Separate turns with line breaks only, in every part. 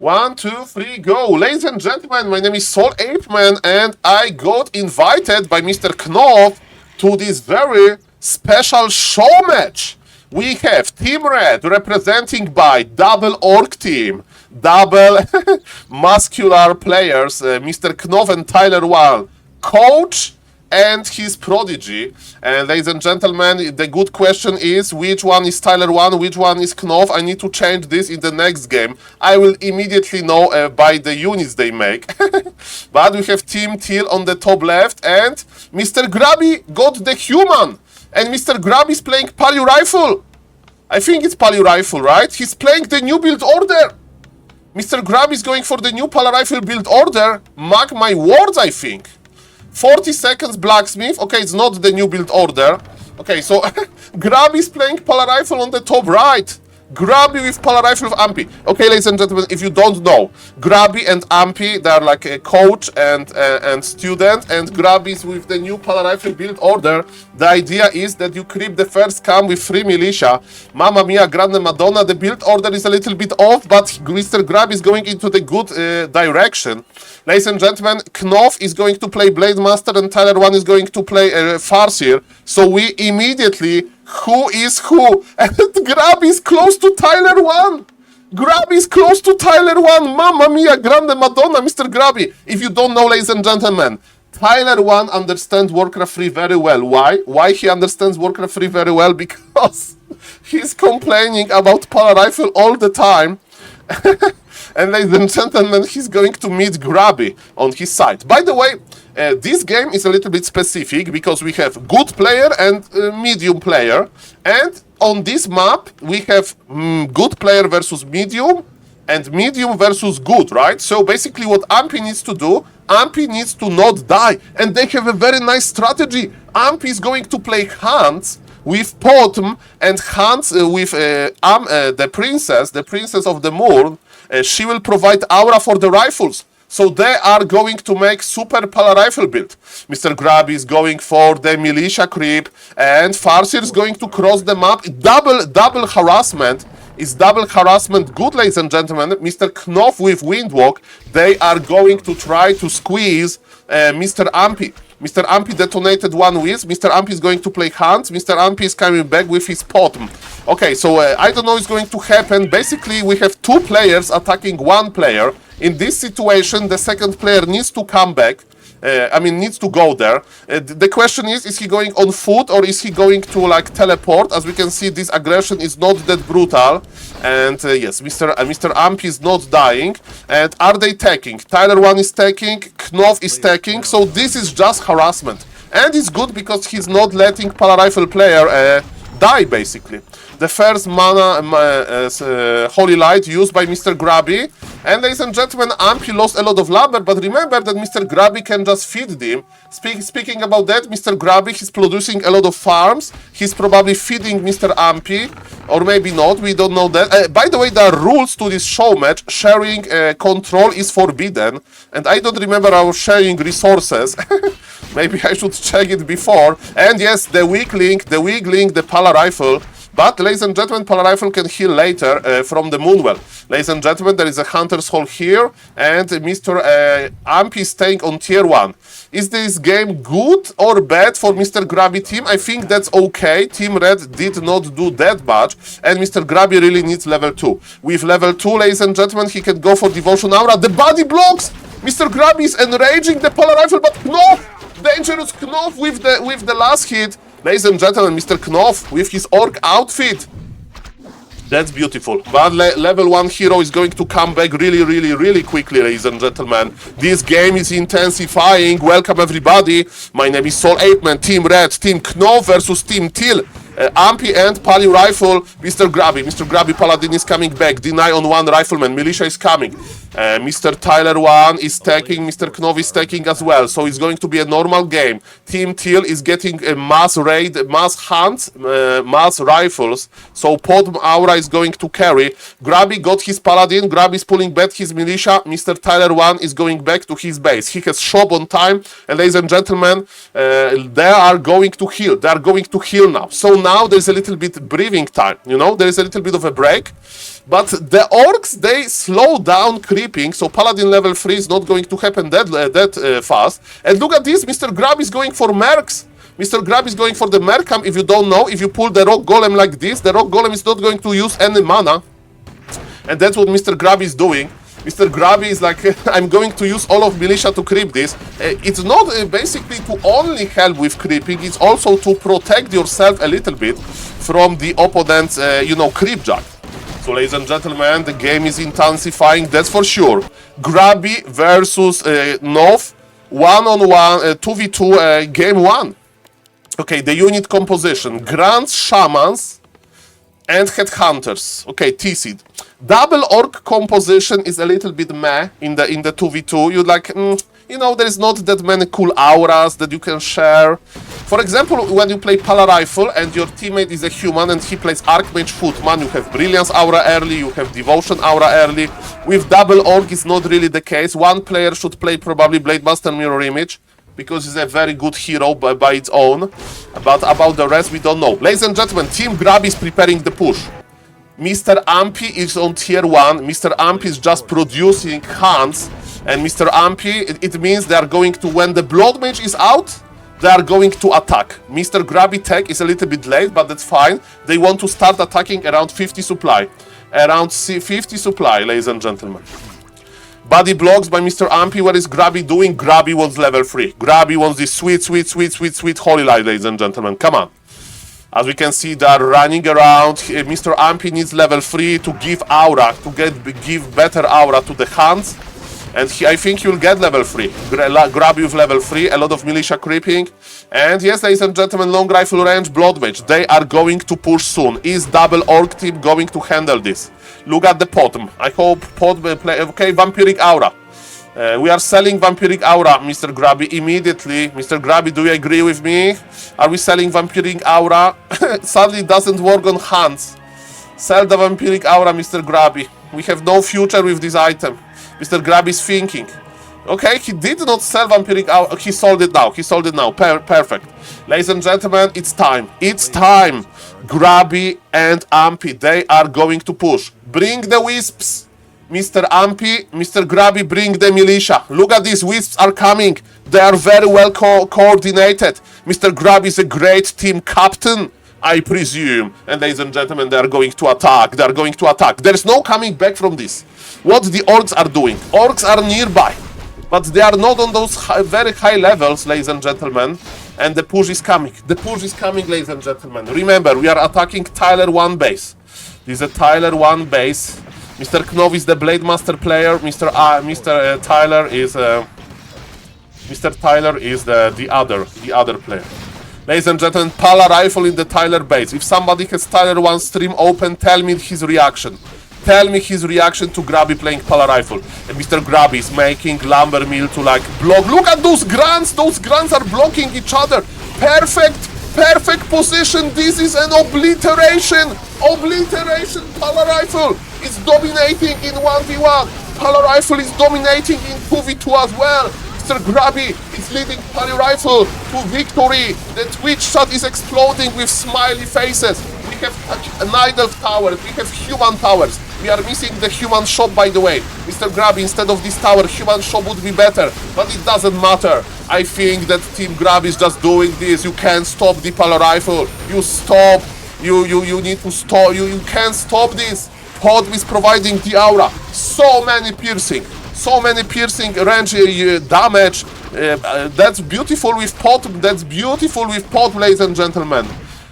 1, 2, 3, go. Ladies and gentlemen, my name is SaulApeMan and I got invited by Mr. Knopf to this very special show match. We have Team Red representing by double orc team, double muscular players, Mr. Knopf and Tyler1, coach and his prodigy. And ladies and gentlemen, the good question is which one is Tyler1, which one is Knopf. I need to change this in the next game. I will immediately know by the units they make. But we have Team Teal on the top left and Mr. Grubby got the human. And Mr. Grubby is playing Palu Rifle. I think it's Palu Rifle, right? He's playing the new build order. Mr. Grubby is going for the new Palu Rifle build order. Mark my words, I think. 40 seconds blacksmith. Okay, it's not the new build order. Okay, so Grubby is playing Palu Rifle on the top right. Grubby with Palu Rifle with Ampy. Okay, ladies and gentlemen, if you don't know, Grubby and Ampy, they are like a coach and student, and Grubby is with the new Palu Rifle build order. The idea is that you creep the first camp with 3 militia. Mamma mia, grande Madonna, the build order is a little bit off, but Mr. Grubby is going into the good direction. Ladies and gentlemen, Knopf is going to play Blade Master and Tyler1 is going to play Farseer. So we immediately, who is who? And Grubby is close to Tyler1. Grubby is close to Tyler1. Mamma mia, grande Madonna, Mr. Grubby. If you don't know, ladies and gentlemen, Tyler1 understands Warcraft 3 very well. Why? Why he understands Warcraft 3 very well? Because he's complaining about Palu Rifle all the time. And ladies and gentlemen, he's going to meet Grubby on his side. By the way, this game is a little bit specific because we have good player and medium player. And on this map, we have good player versus medium and medium versus good, right? So basically what Ampy needs to do, Ampy needs to not die. And they have a very nice strategy. Ampy is going to play Hans with Potom and Hans with the princess of the moon. She will provide aura for the rifles. So they are going to make super Palu Rifle build. Mr. Grubby is going for the militia creep and Farseer is going to cross the map. Double harassment. Is double harassment good, ladies and gentlemen? Mr. Knopf with Windwalk, they are going to try to squeeze Mr. Ampy. Mr. Ampy detonated one whiz. Mr. Ampy is going to play Hans. Mr. Ampy is coming back with his Potom. Okay, so I don't know what's going to happen. Basically, we have 2 players attacking 1 player. In this situation, the second player needs to come back. Needs to go there. The question is he going on foot or is he going to like teleport? As we can see, this aggression is not that brutal. And yes, Mr. Ampy is not dying. And are they taking? Tyler1 is taking, Knopf is taking. So this is just harassment. And it's good because he's not letting Palu Rifle player die, basically. The first mana Holy Light used by Mr. Grubby. And ladies and gentlemen, Ampy lost a lot of lumber, but remember that Mr. Grubby can just feed them. Speaking about that, Mr. Grubby, he's producing a lot of farms. He's probably feeding Mr. Ampy, or maybe not, we don't know that. By the way, there are rules to this show match. Sharing control is forbidden. And I don't remember our sharing resources. Maybe I should check it before. And yes, the weak link, the Palu Rifle. But, ladies and gentlemen, Palu Rifle can heal later from the Moonwell. Ladies and gentlemen, there is a Hunter's Hall here, and Mr. Ampy is staying on tier 1. Is this game good or bad for Mr. Grubby team? I think that's okay. Team Red did not do that much, and Mr. Grubby really needs level 2. With level 2, ladies and gentlemen, he can go for Devotion Aura. The body blocks! Mr. Grubby is enraging the Palu Rifle, but no! Dangerous Knopf with the last hit. Ladies and gentlemen, Mr. Knopf with his orc outfit. That's beautiful. But level 1 hero is going to come back really quickly, ladies and gentlemen. This game is intensifying. Welcome everybody. My name is SaulApeMan, Team Red, Team Knopf versus Team Teal. Ampy and Palu Rifle, Mr. Grubby. Mr. Grubby, Paladin is coming back. Deny on 1 Rifleman. Militia is coming. Mr. Tyler1 is taking. Mr. Knopf is taking as well. So it's going to be a normal game. Team Teal is getting a mass raid, mass hunts, mass rifles. So Potom Aura is going to carry. Grubby got his Paladin. Grubby is pulling back his militia. Mr. Tyler1 is going back to his base. He has shop on time. And ladies and gentlemen, they are going to heal. They are going to heal now. So now there's a little bit breathing time, you know, there is a little bit of a break. But the orcs, they slow down creeping, so Paladin level 3 is not going to happen that fast. And look at this, Mr. Grubby is going for mercs. Mr. Grubby is going for the mercam. If you don't know, if you pull the rock golem like this, the rock golem is not going to use any mana. And that's what Mr. Grubby is doing. Mr. Grubby is like, I'm going to use all of militia to creep this. It's not basically to only help with creeping, it's also to protect yourself a little bit from the opponent's, creep jack. So, ladies and gentlemen, the game is intensifying, that's for sure. Grubby versus Nov, 1-on-1, 2v2, game 1. Okay, the unit composition, Grants, Shamans, and Headhunters. Okay, T-Seed. Double Orc composition is a little bit meh in the 2v2. You're like, there's not that many cool auras that you can share. For example, when you play Pala Rifle and your teammate is a human and he plays Archmage Footman, you have Brilliance aura early, you have Devotion aura early. With Double Orc, it's not really the case. One player should play probably Blademaster Mirror Image, because he's a very good hero by its own. But about the rest, we don't know. Ladies and gentlemen, Team Grubby is preparing the push. Mr. Ampy is on tier 1. Mr. Ampy is just producing hunts. And Mr. Ampy, it means they are going to, when the Blood Mage is out, they are going to attack. Mr. Grubby tech is a little bit late, but that's fine. They want to start attacking around 50 supply. Around 50 supply, ladies and gentlemen. Body blocks by Mr. Ampy. What is Grubby doing? Grubby wants level 3. Grubby wants this sweet holy light, ladies and gentlemen. Come on. As we can see, they are running around. Mr. Ampy needs level 3 to give aura, to give better aura to the hands. And I think he will get level 3. Grubby with level 3, a lot of militia creeping. And yes, ladies and gentlemen, long rifle range, Blood Mage. They are going to push soon. Is Double Orc team going to handle this? Look at the bottom. I hope pot will play. Okay, Vampiric Aura. We are selling Vampiric Aura, Mr. Grubby, immediately. Mr. Grubby, do you agree with me? Are we selling Vampiric Aura? Sadly, it doesn't work on hands. Sell the Vampiric Aura, Mr. Grubby. We have no future with this item. Mr. Grubby is thinking. Okay, he did not sell Vampiric Aura. He sold it now. He sold it now. Perfect. Ladies and gentlemen, it's time. It's time. Grubby and Ampy, they are going to push. Bring the wisps. Mr. Ampy, Mr. Grubby, bring the militia. Look at these wisps are coming. They are very well coordinated. Mr. Grubby is a great team captain, I presume. And ladies and gentlemen, they are going to attack. They are going to attack. There is no coming back from this. What the orcs are doing? Orcs are nearby, but they are not on those very high levels, ladies and gentlemen. And the push is coming. The push is coming, ladies and gentlemen. Remember, we are attacking Tyler1 base. This is a Tyler1 base. Mr. Knov is the Blade Master player. Mr. Tyler is the other player. Ladies and gentlemen, Pala Rifle in the Tyler base. If somebody has Tyler1 stream open, tell me his reaction. Tell me his reaction to Grubby playing Pala Rifle. And Mr. Grubby is making Lumber Mill to like block. Look at those grunts! Those grunts are blocking each other. Perfect position. This is an obliteration. Pala Rifle is dominating in 1v1. Pala Rifle is dominating in 2v2 as well. Mr. Grubby is leading Pala Rifle to victory. The Twitch chat is exploding with smiley faces. We have Nidal towers, we have human towers. We are missing the human shop, by the way. Mr. Grubby, instead of this tower, human shop would be better. But it doesn't matter. I think that Team Grubby is just doing this. You can't stop the Pala Rifle. You stop. You need to stop. You can't stop this. Pod is providing the aura. So many piercing range damage. That's beautiful with pot. Ladies and gentlemen.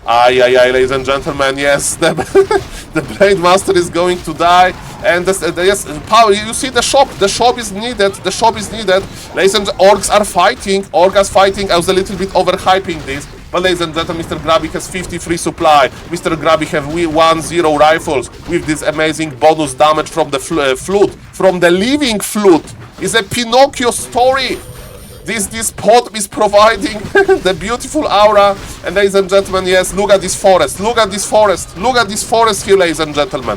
Ladies and gentlemen, yes, the Blade Master is going to die, and yes, power. You see the shop is needed. Ladies and orcs are fighting. I was a little bit overhyping this, but ladies and gentlemen, Mr. Grubby has 53 supply. Mr. Grubby have 1-0 rifles with this amazing bonus damage from the flute, from the living flute. It's a Pinocchio story. This pot is providing the beautiful aura. And ladies and gentlemen, yes, look at this forest. Look at this forest here, ladies and gentlemen.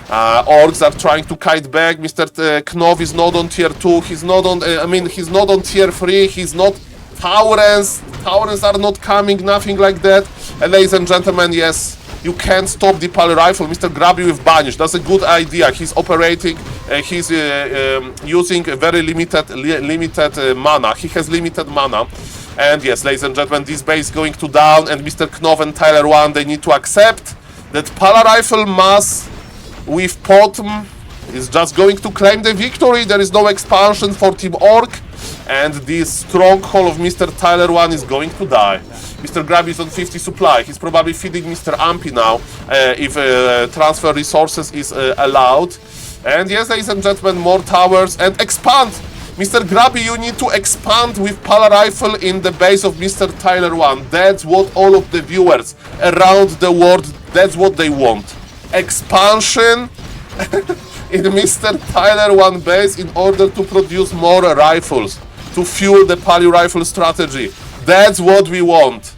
Orcs are trying to kite back. Mr. Knov is not on tier 2. He's not on, he's not on tier 3. He's not Taurens. Taurens are not coming, nothing like that. And ladies and gentlemen, yes, You can't stop the Pal Rifle. Mr. Grubby with Banish. That's a good idea. He's operating. He's using a very limited mana. He has limited mana. And yes, ladies and gentlemen, this base is going to down. And Mr. Knov and Tyler1, they need to accept that Pal Rifle mass with Potom is just going to claim the victory. There is no expansion for Team Orc. And this stronghold of Mr. Tyler1 is going to die. Mr. Grubby is on 50 supply. He's probably feeding Mr. Ampy now, if transfer resources is allowed. And yes, ladies and gentlemen, more towers and expand. Mr. Grubby, you need to expand with Pal Rifle in the base of Mr. Tyler1. That's what all of the viewers around the world, that's what they want. Expansion in Mr. Tyler1 base in order to produce more rifles, to fuel the Pal Rifle strategy. That's what we want.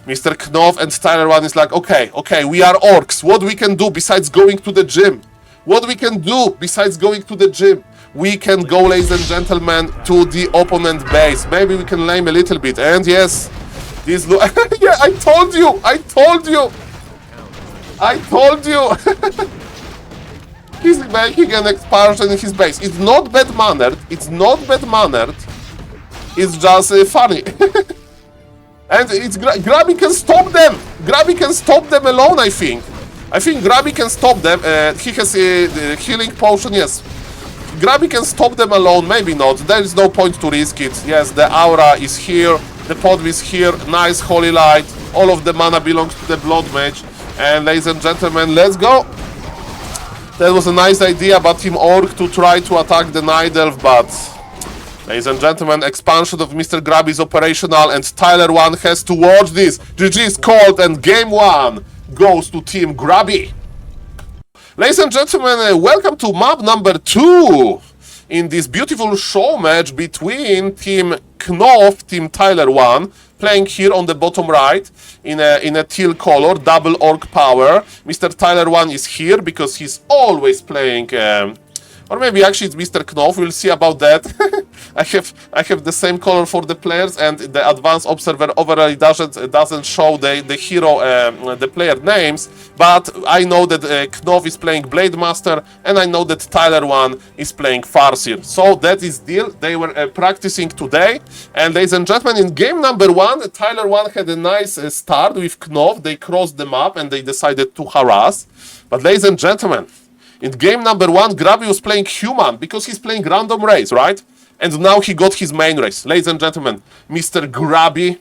Mr. Knov and Tyler1 is like, okay, we are orcs. What we can do besides going to the gym? What we can do besides going to the gym? We can go, ladies and gentlemen, to the opponent base. Maybe we can lame a little bit. And yes, this yeah, I told you. He's making an expansion in his base. It's not bad-mannered. It's just funny. And it's Grubby can stop them. Grubby can stop them alone, I think. Grubby can stop them. He has a healing potion, yes. Grubby can stop them alone, maybe not. There is no point to risk it. Yes, the aura is here. The pod is here. Nice holy light. All of the mana belongs to the blood mage. And ladies and gentlemen, let's go. That was a nice idea by Team Orc to try to attack the Night Elf, but ladies and gentlemen, expansion of Mr. Grubby is operational and Tyler1 has to watch this. GG is called and game 1 goes to Team Grubby. Ladies and gentlemen, welcome to map number 2 in this beautiful show match between Team Knov, Team Tyler1, playing here on the bottom right in a teal color, double orc power. Mr. Tyler1 is here because he's always playing, or maybe actually it's Mr. Knov, we'll see about that. I have the same color for the players, and the advanced observer overall doesn't show the hero, the player names, but I know that Knov is playing Blade Master, and I know that Tyler1 is playing Farseer. So that is deal. They were practicing today, and ladies and gentlemen, in game number 1, Tyler1 had a nice start with Knov. They crossed the map and they decided to harass. But ladies and gentlemen, in game number 1, Grubby was playing human because he's playing random race, right? And now he got his main race. Ladies and gentlemen, Mr. Grubby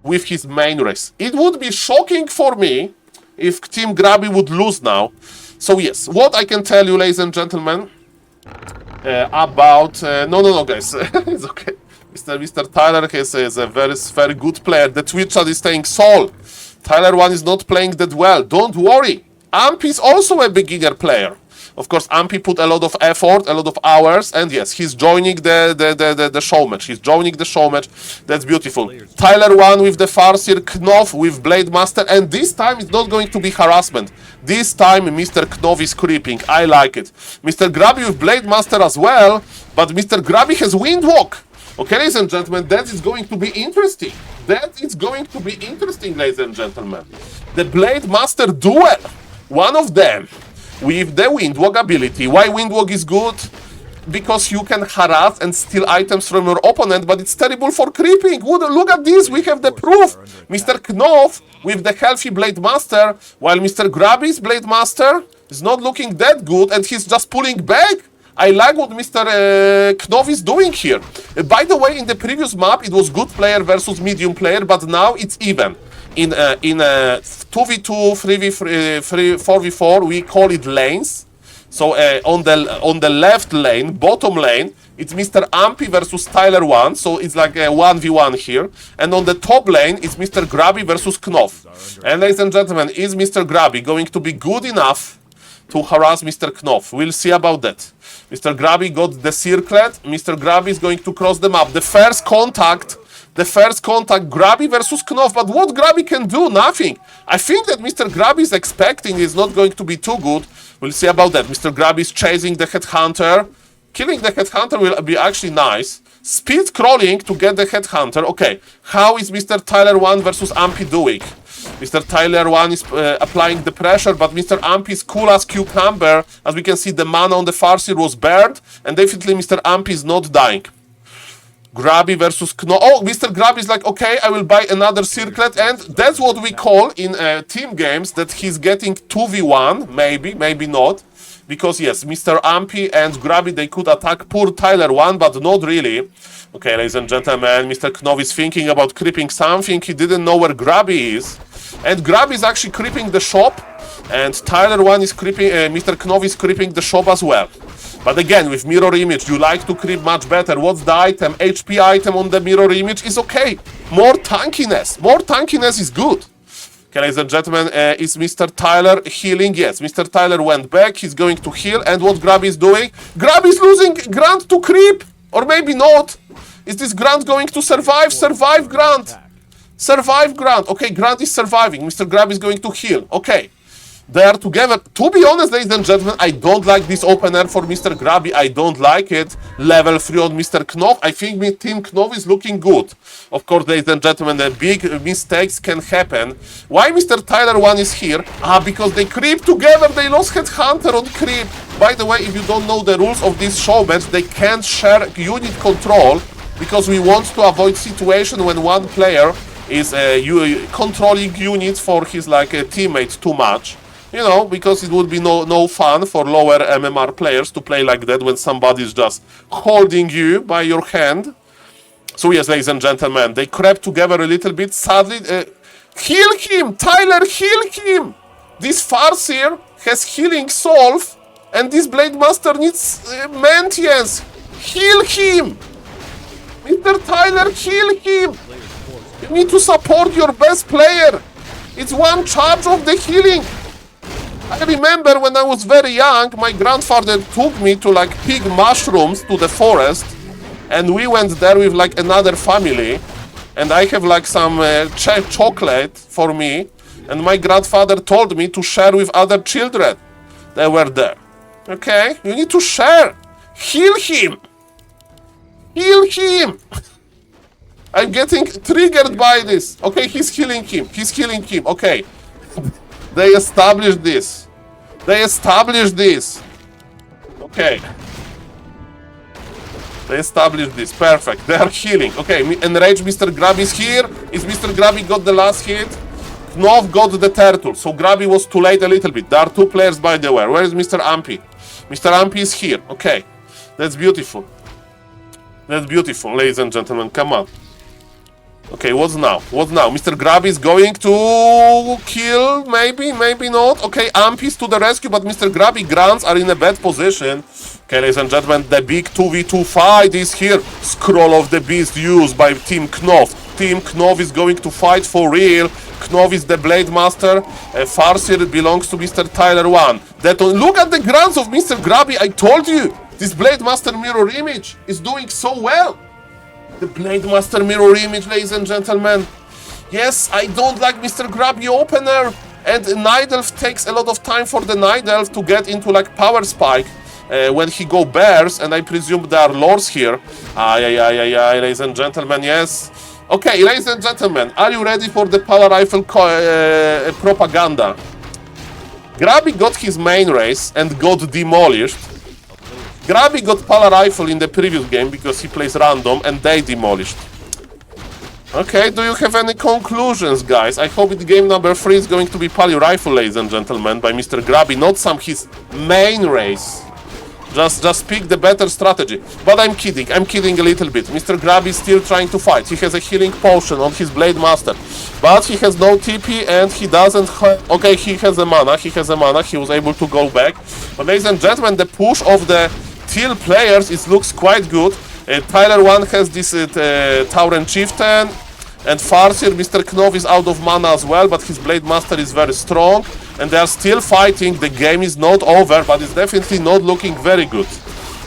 with his main race. It would be shocking for me if Team Grubby would lose now. So yes, what I can tell you, ladies and gentlemen, about... no, guys, it's okay. Mr. Tyler is a very good player. The Twitch chat is saying, Saul, Tyler1 is not playing that well. Don't worry. Amp is also a beginner player. Of course, Ampy put a lot of effort, a lot of hours, and yes, he's joining the show match. He's joining the show match. That's beautiful. Tyler1 with the Farseer, Knov with Blade Master, and this time it's not going to be harassment. This time Mr. Knov is creeping. I like it. Mr. Grubby with Blade Master as well, but Mr. Grubby has Windwalk. Okay, ladies and gentlemen, that is going to be interesting. That is going to be interesting, ladies and gentlemen. The Blade Master duel. One of them with the Windwalk ability. Why Windwalk is good? Because you can harass and steal items from your opponent, but it's terrible for creeping. Look at this, we have the proof. Mr. Knov with the healthy Blade Master, while Mr. Grubby's Blade Master is not looking that good, and he's just pulling back. I like what Mr. Knov is doing here. By the way, in the previous map, it was good player versus medium player, but now it's even. In 2v2, 3v3, 4v4, we call it lanes. So on the left lane, bottom lane, it's Mr. Ampy versus Tyler1, so it's like a 1v1 here. And on the top lane, it's Mr. Grubby versus Knov. And ladies and gentlemen, is Mr. Grubby going to be good enough to harass Mr. Knov? We'll see about that. Mr. Grubby got the circlet. Mr. Grubby is going to cross the map. The first contact, Grubby versus Knov. But what Grubby can do? Nothing. I think that Mr. Grubby is expecting is not going to be too good. We'll see about that. Mr. Grubby is chasing the Headhunter. Killing the Headhunter will be actually nice. Speed crawling to get the Headhunter. Okay, how is Mr. Tyler1 versus Ampy doing? Mr. Tyler1 is applying the pressure, but Mr. Amp is cool as cucumber. As we can see, the mana on the Farseer was burned, and definitely Mr. Amp is not dying. Grubby versus Kno. Oh, Mr. Grubby is like, okay, I will buy another circlet, and that's what we call in team games that he's getting 2v1, maybe not. Because yes, Mr. Ampy and Grubby, they could attack poor Tyler1, but not really. Okay, ladies and gentlemen, Mr. Knov is thinking about creeping something. He didn't know where Grubby is. And Grubby is actually creeping the shop. And Tyler1 is creeping, Mr. Knov is creeping the shop as well. But again, with mirror image, you like to creep much better. What's the item? HP item on the mirror image is okay. More tankiness. More tankiness is good. Okay, ladies and gentlemen, is Mr. Tyler healing? Yes, Mr. Tyler went back. He's going to heal. And what Grubby is doing? Grubby is losing Grant to creep. Or maybe not. Is this Grant going to survive? Survive, Grant. Survive, Grant. Okay, Grant is surviving. Mr. Grubby is going to heal. Okay. They are together. To be honest, ladies and gentlemen, I don't like this opener for Mr. Grubby. I don't like it. Level 3 on Mr. Knov. I think Team Knov is looking good. Of course, ladies and gentlemen, the big mistakes can happen. Why Mr. Tyler1 is here? Because they creep together. They lost Headhunter on creep. By the way, if you don't know the rules of this showmatch, they can't share unit control because we want to avoid situation when one player is controlling units for his teammates too much. You know, because it would be no fun for lower MMR players to play like that when somebody is just holding you by your hand. So yes, ladies and gentlemen, they crept together a little bit. Sadly, heal him! Tyler, heal him! This Farseer has healing solve, and this Blade Master needs maintenance. Heal him! Mr. Tyler, heal him! You need to support your best player. It's one charge of the healing. I remember when I was very young, my grandfather took me to pick mushrooms to the forest, and we went there with another family, and I have some chocolate for me, and my grandfather told me to share with other children that were there. Okay? You need to share. Heal him. Heal him. I'm getting triggered by this. Okay, he's healing him. He's healing him. Okay. They established this. They established this. Okay. They established this. Perfect. They are healing. Okay, enraged Mr. Grubby is here. Is Mr. Grubby got the last hit? Knov got the turtle. So Grubby was too late a little bit. There are two players by the way. Where is Mr. Ampy? Mr. Ampy is here. Okay. That's beautiful. That's beautiful, ladies and gentlemen. Come on. Okay, what's now? What now? Mr. Grubby is going to kill, maybe not. Okay, Amp is to the rescue, but Mr. Grubby Grants are in a bad position. Okay, ladies and gentlemen, the big 2v2 fight is here. Scroll of the Beast used by Team Knov. Team Knov is going to fight for real. Knov is the Blade Master. Farseer belongs to Mr. Tyler1. Look at the grants of Mr. Grubby. I told you, this Blade Master mirror image is doing so well. The Blade Master mirror image, ladies and gentlemen. Yes, I don't like Mr. Grubby opener. And Night Elf takes a lot of time for the Night Elf to get into power spike when he go bears. And I presume there are lords here. Ladies and gentlemen, yes. Okay, ladies and gentlemen, are you ready for the Power Rifle propaganda? Grubby got his main race and got demolished. Grubby got Power Rifle in the previous game because he plays random and they demolished. Okay, do you have any conclusions, guys? I hope it game number 3 is going to be Power Rifle, ladies and gentlemen, by Mr. Grubby, not his main race. Just pick the better strategy. But I'm kidding a little bit. Mr. Grubby is still trying to fight. He has a healing potion on his Blade Master. But he has no TP and he doesn't okay, he has a mana. He was able to go back. But ladies and gentlemen, the push of the Teal players, it looks quite good. Tyler1 has this Tauren Chieftain. And Farseer, Mr. Knov is out of mana as well, but his Blade Master is very strong. And they are still fighting. The game is not over, but it's definitely not looking very good.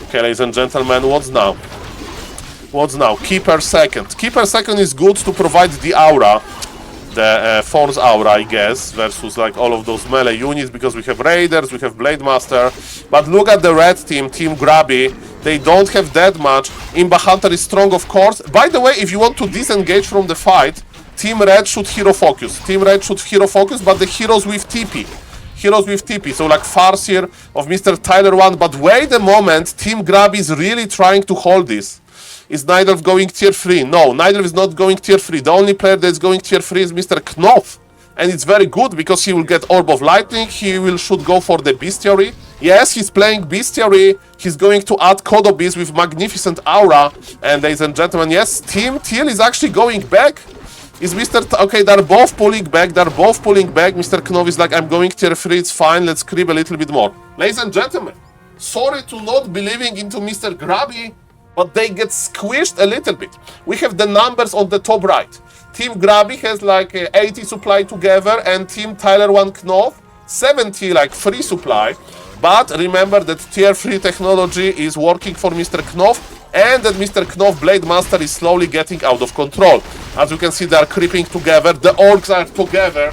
Okay, ladies and gentlemen, what's now? What's now? Keeper second. Keeper second is good to provide the aura. The Force aura, I guess, versus all of those melee units, because we have Raiders, we have Blade Master. But look at the red team, Team Grubby. They don't have that much. Imba Hunter is strong, of course. By the way, if you want to disengage from the fight, Team Red should hero focus. Team Red should hero focus, but the heroes with TP. Heroes with TP, so like Farseer of Mr. Tyler1, but wait a moment, Team Grubby is really trying to hold this. Is Nidelf going tier 3? No, Nidelf is not going tier 3. The only player that is going tier 3 is Mr. Knopf. And it's very good because he will get Orb of Lightning, should go for the Bestiary. Yes, he's playing Bestiary, he's going to add Kodobeast with Magnificent Aura. And ladies and gentlemen, yes, Team Teal is actually going back. Is okay, they're both pulling back, Mr. Knopf is like, I'm going tier 3, it's fine, let's creep a little bit more. Ladies and gentlemen, sorry to not believing into Mr. Grubby, but they get squished a little bit. We have the numbers on the top right. Team Grubby has like 80 supply together, and Team Tyler1 Knopf 70 like free supply. But remember that tier 3 technology is working for Mr. Knopf, and that Mr. Knopf Blade Master is slowly getting out of control. As you can see, they are creeping together. The orcs are together,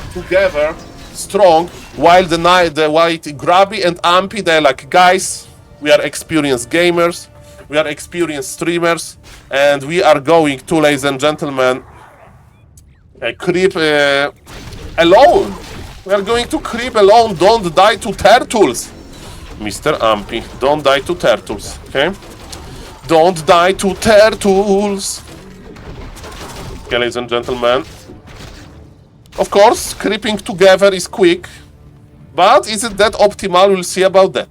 strong, while the white Grubby and Ampy, they're like, guys, we are experienced gamers, we are experienced streamers, and we are going to, ladies and gentlemen, creep alone. We are going to creep alone. Don't die to turtles, Mr. Ampy. Don't die to turtles, okay? Don't die to turtles. Okay, ladies and gentlemen. Of course, creeping together is quick, but is it that optimal? We'll see about that.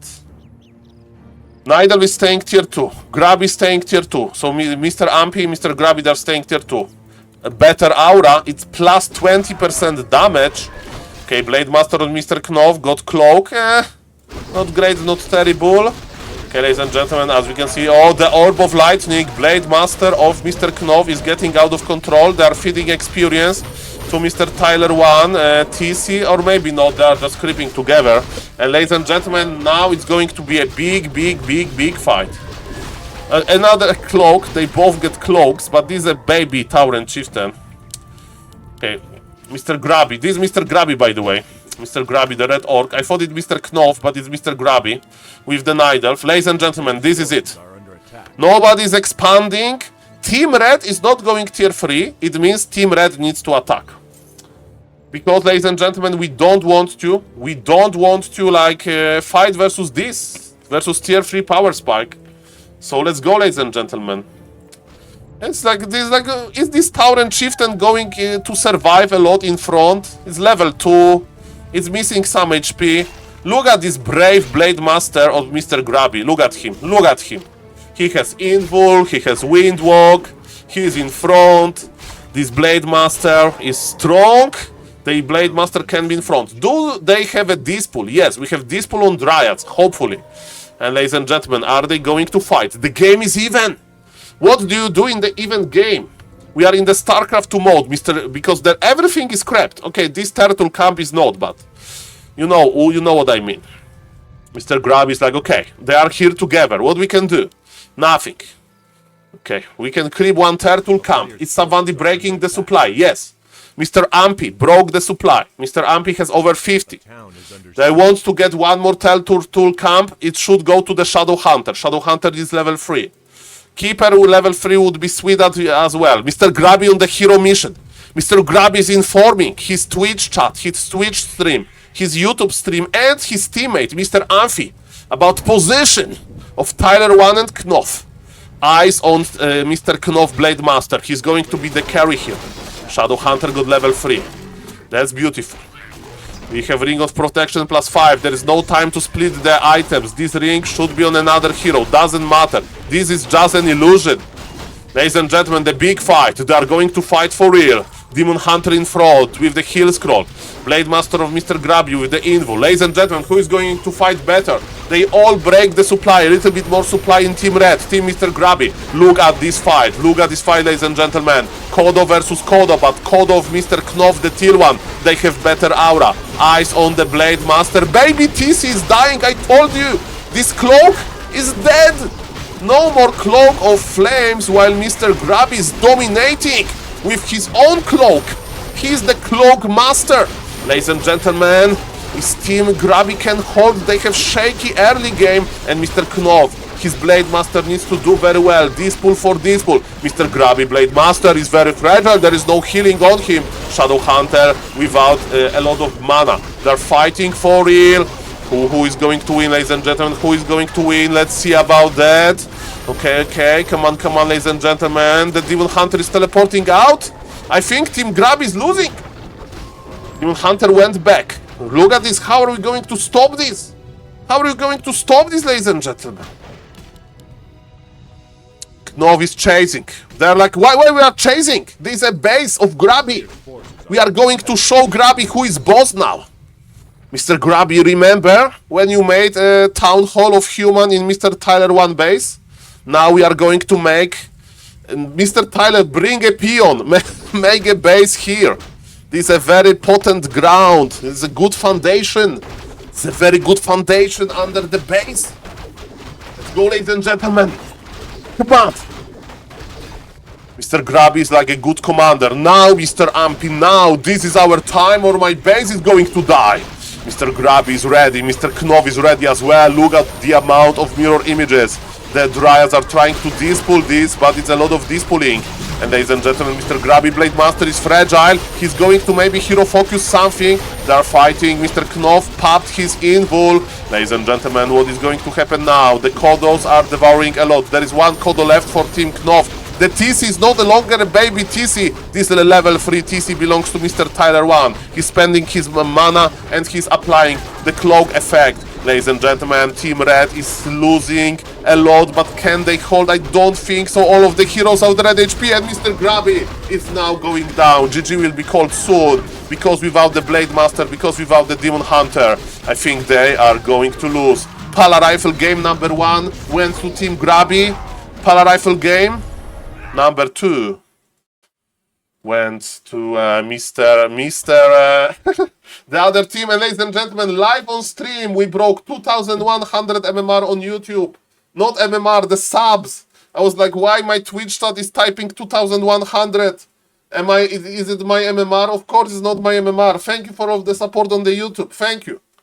Nidal is staying tier 2. Grubby is staying tier 2. So Mr. Ampy, Mr. Grubby, they're staying tier 2. A better aura, it's plus 20% damage. Okay, Blade Master on Mr. Knopf got Cloak. Not great, not terrible. Okay, ladies and gentlemen, as we can see, oh, the Orb of Lightning, Blade Master of Mr. Knopf is getting out of control. They are feeding experience to Mr. Tyler1, TC, or maybe not, they are just creeping together. And ladies and gentlemen, now it's going to be a big fight. Another cloak, they both get cloaks, but this is a baby Tauren Chieftain. Okay, Mr. Grubby, this is Mr. Grubby, by the way. Mr. Grubby, the red orc. I thought it Mr. Knopf, but it's Mr. Grubby with the Nidelf. Ladies and gentlemen, this is it. Nobody's expanding. Team Red is not going tier 3. It means Team Red needs to attack. Because, ladies and gentlemen, we don't want to like fight versus tier 3 power spike. So let's go, ladies and gentlemen. It's like this, is this Tauren Chieftain going to survive a lot in front? It's level 2. It's missing some HP. Look at this brave Blade Master of Mr. Grubby. Look at him. He has Invul, he has Windwalk, he's in front. This Blade Master is strong. The Blade Master can be in front. Do they have a Dispool? Yes, we have Dispool on Dryads, hopefully. And ladies and gentlemen, are they going to fight? The game is even. What do you do in the even game? We are in the StarCraft 2 mode, because everything is crapped. Okay, this turtle camp is not, but you know what I mean. Mr. Grubby is like, okay, they are here together. What we can do? Nothing. Okay, we can creep one turtle camp. Is somebody breaking the supply? Yes. Mr. Ampy broke the supply. Mr. Ampy has over 50. They want to get one more turtle camp. It should go to the Shadow Hunter. Shadow Hunter is level 3. Keeper level 3 would be sweet as well. Mr. Grubby on the hero mission. Mr. Grubby is informing his Twitch chat, his Twitch stream, his YouTube stream, and his teammate, Mr. Amphy, about position of Tyler1 and Knopf. Eyes on Mr. Knopf Blade Master. He's going to be the carry here. Shadow Hunter got level 3. That's beautiful. We have Ring of Protection plus 5. There is no time to split the items. This ring should be on another hero. Doesn't matter. This is just an illusion. Ladies and gentlemen, the big fight. They are going to fight for real. Demon Hunter in front with the heal scroll. Blade Master of Mr. Grubby with the Invul. Ladies and gentlemen, who is going to fight better? They all break the supply. A little bit more supply in Team Red. Team Mr. Grubby. Look at this fight. Ladies and gentlemen. Kodo versus Kodo, but Kodo of Mr. Knopf, the tier 1. They have better aura. Eyes on the Blade Master. Baby TC is dying. I told you. This cloak is dead. No more Cloak of Flames while Mr. Grubby is dominating with his own cloak. He's the Cloak Master. Ladies and gentlemen, his team Grubby can hold. They have shaky early game, and Mr. Knopf His Blade Master needs to do very well. This pull for this pull. Mr. Grubby Blade Master is very fragile. There is no healing on him. Shadow Hunter without a lot of mana. They're fighting for real. Who is going to win, ladies and gentlemen? Who is going to win? Let's see about that. Okay. Come on, ladies and gentlemen. The Demon Hunter is teleporting out. I think Team Grubby is losing. Demon Hunter went back. Look at this. How are we going to stop this? How are you going to stop this, ladies and gentlemen? Knov is chasing. They're like, why we are chasing? This is a base of Grubby. We are going to show Grubby who is boss now. Mr. Grubby, remember when you made a town hall of human in Mr. Tyler1 base? Now we are going to make Mr. Tyler, bring a peon, make a base here. This is a very potent ground. It's a good foundation. It's a very good foundation under the base. Let's go, ladies and gentlemen. Come on. Mr. Grubby is like a good commander. Now, Mr. Ampy, now. This is our time or my base is going to die. Mr. Grubby is ready. Mr. Knov is ready as well. Look at the amount of mirror images. The Dryads are trying to dispull this, but it's a lot of dispulling. And ladies and gentlemen, Mr. Grubby Blade Master is fragile. He's going to maybe hero focus something. They're fighting. Mr. Knov popped his invul. Ladies and gentlemen, what is going to happen now? The Kodos are devouring a lot. There is one Kodo left for Team Knov. The TC is no longer a baby TC. This level 3 TC belongs to Mr. Tyler1. He's spending his mana and he's applying the cloak effect. Ladies and gentlemen, Team Red is losing a lot, but can they hold? I don't think so. All of the heroes out red HP and Mr. Grubby is now going down. GG will be called soon, because without the Blade Master, because without the Demon Hunter, I think they are going to lose. Pala Rifle game number 1 went to Team Grubby. Pala Rifle game number 2 went to the other team. And ladies and gentlemen, live on stream, we broke 2,100 MMR on YouTube. Not MMR, the subs. I was like, why my Twitch chat is typing 2,100? Is it my MMR? Of course it's not my MMR. Thank you for all the support on the YouTube. Thank you.